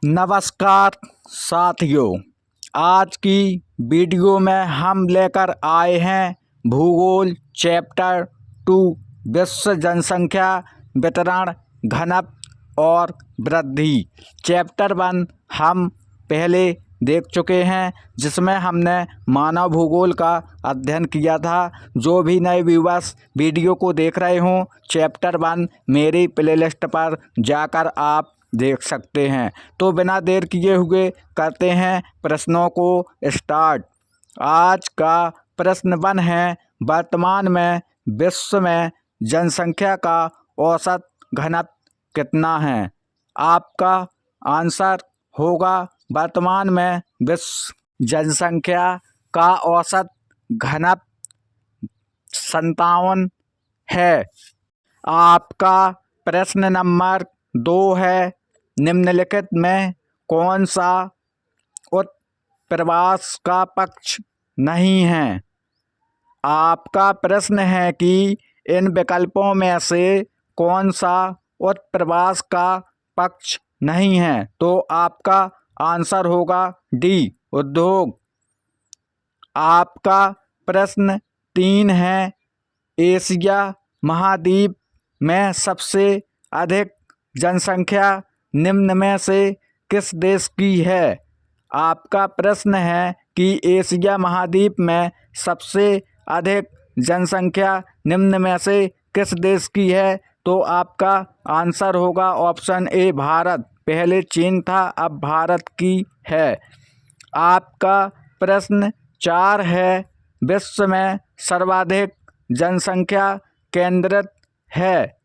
नमस्कार साथियों, आज की वीडियो में हम लेकर आए हैं भूगोल चैप्टर 2 विश्व जनसंख्या वितरण घनत्व और वृद्धि। चैप्टर 1 हम पहले देख चुके हैं, जिसमें हमने मानव भूगोल का अध्ययन किया था। जो भी नए व्यूअर्स वीडियो को देख रहे हों, चैप्टर 1 मेरी प्लेलिस्ट पर जाकर आप देख सकते हैं। तो बिना देर किए हुए करते हैं प्रश्नों को स्टार्ट। आज का प्रश्न 1 है, वर्तमान में विश्व में जनसंख्या का औसत घनत्व कितना है? आपका आंसर होगा, वर्तमान में विश्व जनसंख्या का औसत घनत्व 57 है। आपका प्रश्न नंबर 2 है, निम्नलिखित में कौन सा उत्प्रवास का पक्ष नहीं है? आपका प्रश्न है कि इन विकल्पों में से कौन सा उत्प्रवास का पक्ष नहीं है? तो आपका आंसर होगा डी, उद्योग। आपका प्रश्न 3 है, एशिया महाद्वीप में सबसे अधिक जनसंख्या निम्न में से किस देश की है? आपका प्रश्न है कि एशिया महाद्वीप में सबसे अधिक जनसंख्या निम्न में से किस देश की है? तो आपका आंसर होगा ऑप्शन ए, भारत। पहले चीन था, अब भारत की है। आपका प्रश्न 4 है, विश्व में सर्वाधिक जनसंख्या केंद्रित है।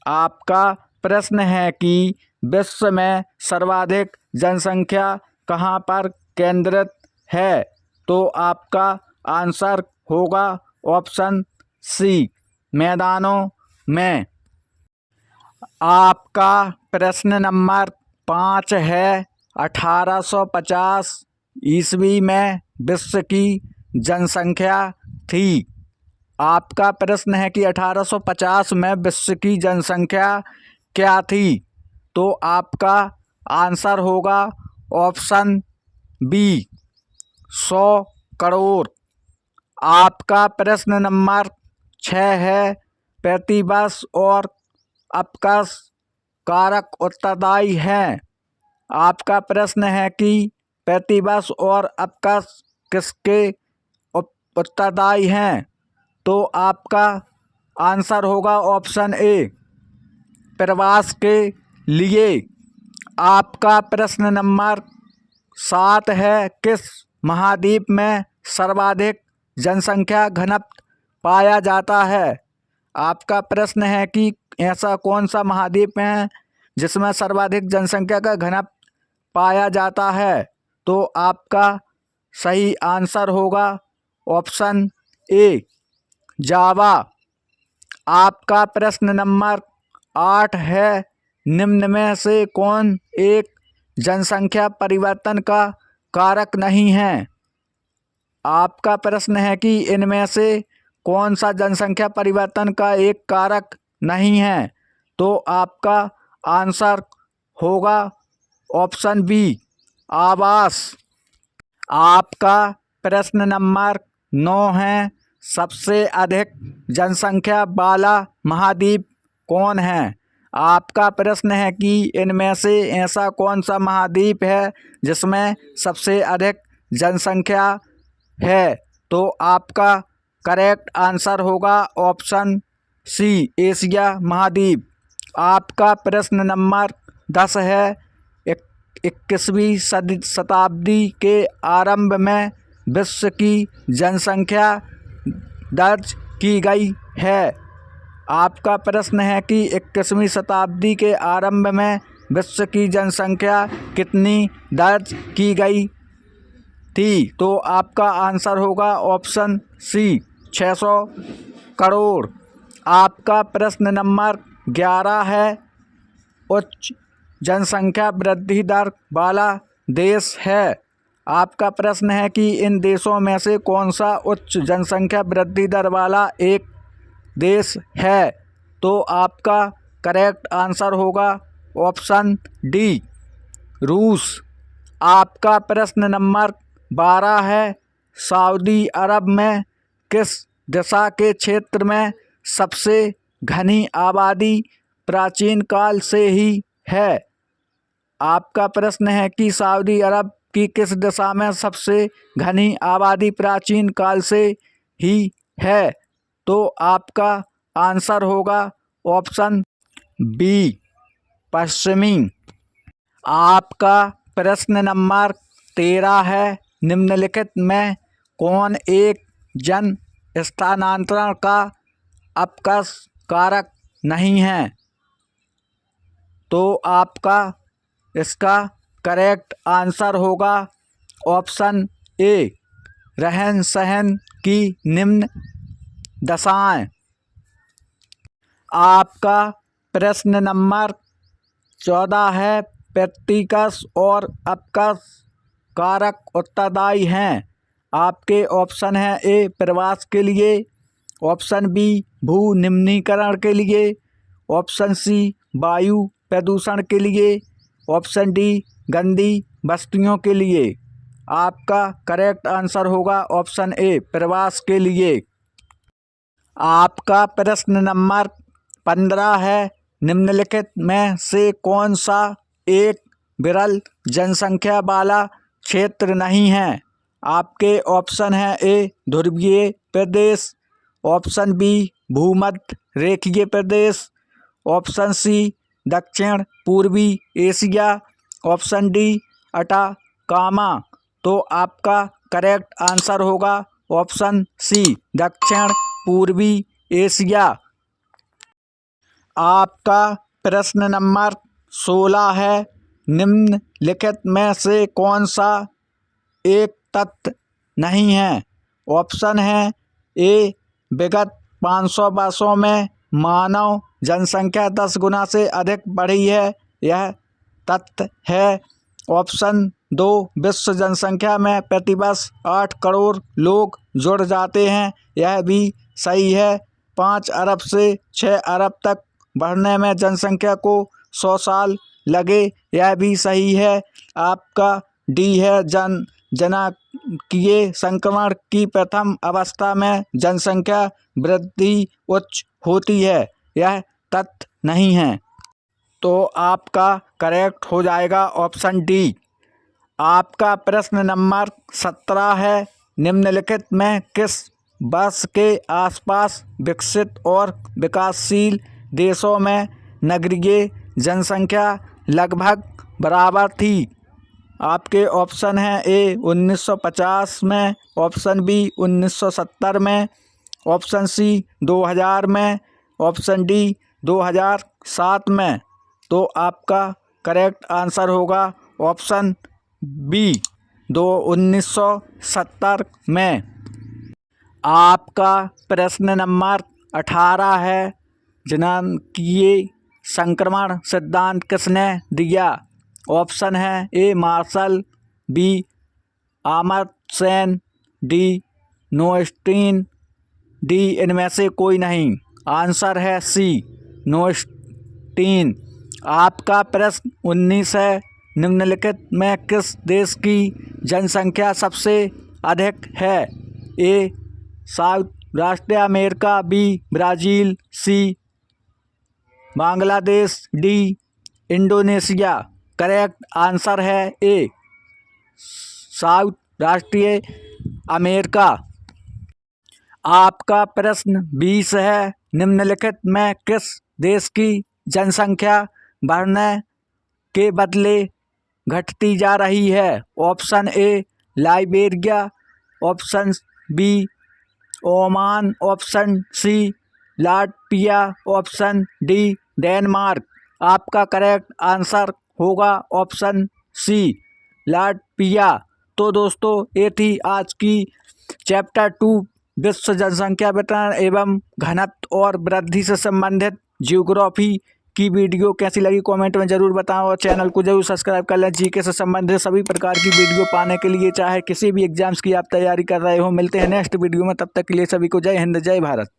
आपका प्रश्न है कि विश्व में सर्वाधिक जनसंख्या कहाँ पर केंद्रित है? तो आपका आंसर होगा ऑप्शन सी, मैदानों में। आपका प्रश्न नंबर 5 है, 1850 ईस्वी में विश्व की जनसंख्या थी। आपका प्रश्न है कि 1850 में विश्व की जनसंख्या क्या थी? तो आपका आंसर होगा ऑप्शन बी, 100 करोड़। आपका प्रश्न नंबर 6 है, प्रतिवर्ष और अपकर्ष कारक उत्तरदायी हैं। आपका प्रश्न है कि प्रतिवर्ष और अपकर्ष किसके उत्तरदायी हैं? तो आपका आंसर होगा ऑप्शन ए, प्रवास के लिए। आपका प्रश्न नंबर 7 है, किस महाद्वीप में सर्वाधिक जनसंख्या घनत्व पाया जाता है? आपका प्रश्न है कि ऐसा कौन सा महाद्वीप है जिसमें सर्वाधिक जनसंख्या का घनत्व पाया जाता है? तो आपका सही आंसर होगा ऑप्शन ए, जावा। आपका प्रश्न नंबर 8 है, निम्न में से कौन एक जनसंख्या परिवर्तन का कारक नहीं है? आपका प्रश्न है कि इनमें से कौन सा जनसंख्या परिवर्तन का एक कारक नहीं है? तो आपका आंसर होगा ऑप्शन बी, आवास। आपका प्रश्न नंबर 9 है, सबसे अधिक जनसंख्या वाला महाद्वीप कौन है? आपका प्रश्न है कि इनमें से ऐसा कौन सा महाद्वीप है जिसमें सबसे अधिक जनसंख्या है? तो आपका करेक्ट आंसर होगा ऑप्शन सी, एशिया महाद्वीप। आपका प्रश्न नंबर 10 है, 21वीं शताब्दी के आरंभ में विश्व की जनसंख्या दर्ज की गई है। आपका प्रश्न है कि 21वीं शताब्दी के आरंभ में विश्व की जनसंख्या कितनी दर्ज की गई थी? तो आपका आंसर होगा ऑप्शन सी, 600 करोड़। आपका प्रश्न नंबर 11 है, उच्च जनसंख्या वृद्धि दर वाला देश है। आपका प्रश्न है कि इन देशों में से कौन सा उच्च जनसंख्या वृद्धि दर वाला एक देश है? तो आपका करेक्ट आंसर होगा ऑप्शन डी, रूस। आपका प्रश्न नंबर 12 है, सऊदी अरब में किस दिशा के क्षेत्र में सबसे घनी आबादी प्राचीन काल से ही है। आपका प्रश्न है कि सऊदी अरब की किस दिशा में सबसे घनी आबादी प्राचीन काल से ही है। तो आपका आंसर होगा ऑप्शन बी, पश्चिमी। आपका प्रश्न नंबर 13 है, निम्नलिखित में कौन एक जन स्थानांतरण का अपकर्ष कारक नहीं है। तो आपका इसका करेक्ट आंसर होगा ऑप्शन ए, रहन सहन की निम्न दशाएं। आपका प्रश्न नंबर 14 है, प्रत्यक्ष और अपकर्ष कारक उत्तरदायी हैं। आपके ऑप्शन है ए, प्रवास के लिए, ऑप्शन बी, भू निम्नीकरण के लिए, ऑप्शन सी, वायु प्रदूषण के लिए, ऑप्शन डी, गंदी बस्तियों के लिए। आपका करेक्ट आंसर होगा ऑप्शन ए, प्रवास के लिए। आपका प्रश्न नंबर 15 है, निम्नलिखित में से कौन सा एक विरल जनसंख्या वाला क्षेत्र नहीं है। आपके ऑप्शन है ए, ध्रुवीय प्रदेश, ऑप्शन बी, भूमध्य रेखीय प्रदेश, ऑप्शन सी, दक्षिण पूर्वी एशिया, ऑप्शन डी, अटाकामा। तो आपका करेक्ट आंसर होगा ऑप्शन सी, दक्षिण पूर्वी एशिया। आपका प्रश्न नंबर 16 है, निम्नलिखित में से कौन सा एक तथ्य नहीं है। ऑप्शन है ए, विगत 500 वर्षों में मानव जनसंख्या 10 गुना से अधिक बढ़ी है, यह तथ्य है। ऑप्शन 2, विश्व जनसंख्या में प्रतिवर्ष 8 करोड़ लोग जुड़ जाते हैं, यह भी सही है। 5 अरब से 6 अरब तक बढ़ने में जनसंख्या को 100 साल लगे, यह भी सही है। आपका डी है, जननांगीय संक्रमण की प्रथम अवस्था में जनसंख्या वृद्धि उच्च होती है, यह तथ्य नहीं है। तो आपका करेक्ट हो जाएगा ऑप्शन डी। आपका प्रश्न नंबर 17 है, निम्नलिखित में किस वर्ष के आसपास विकसित और विकासशील देशों में नगरीय जनसंख्या लगभग बराबर थी। आपके ऑप्शन हैं ए, 1950 में, ऑप्शन बी, 1970 में, ऑप्शन सी, 2000 में, ऑप्शन डी, 2007 में। तो आपका करेक्ट आंसर होगा ऑप्शन बी, 1970 में। आपका प्रश्न नंबर 18 है, जननांगीय संक्रमण सिद्धांत किसने दिया। ऑप्शन है A, Marshall, B, Amartya Sen, D, नोएस्टीन, डी, इनमें से कोई नहीं। आंसर है सी, नोएस्टीन। आपका प्रश्न 19 है, निम्नलिखित में किस देश की जनसंख्या सबसे अधिक है। ए, साउथ राष्ट्रीय America, B, Brazil, C, Bangladesh, D, Indonesia. Correct answer है ए, साउथ राष्ट्रीय अमेरिका। आपका प्रश्न 20 है, निम्नलिखित में किस देश की जनसंख्या बढ़ने के बदले घटती जा रही है। Option A, Liberia, option B, Oman, option C, Latvia, option D, Denmark. आपका करेक्ट आंसर होगा ऑप्शन सी, लाटविया। तो दोस्तों, ये थी आज की चैप्टर 2 विश्व जनसंख्या वितरण एवं घनत्व और वृद्धि से संबंधित जियोग्राफी की वीडियो। कैसी लगी कमेंट में ज़रूर बताओ और चैनल को जरूर सब्सक्राइब कर लें। जीके से संबंधित सभी प्रकार की वीडियो पाने के लिए, चाहे किसी भी एग्जाम्स की आप तैयारी कर रहे हो। मिलते हैं नेक्स्ट वीडियो में, तब तक के लिए सभी को जय हिंद, जय भारत।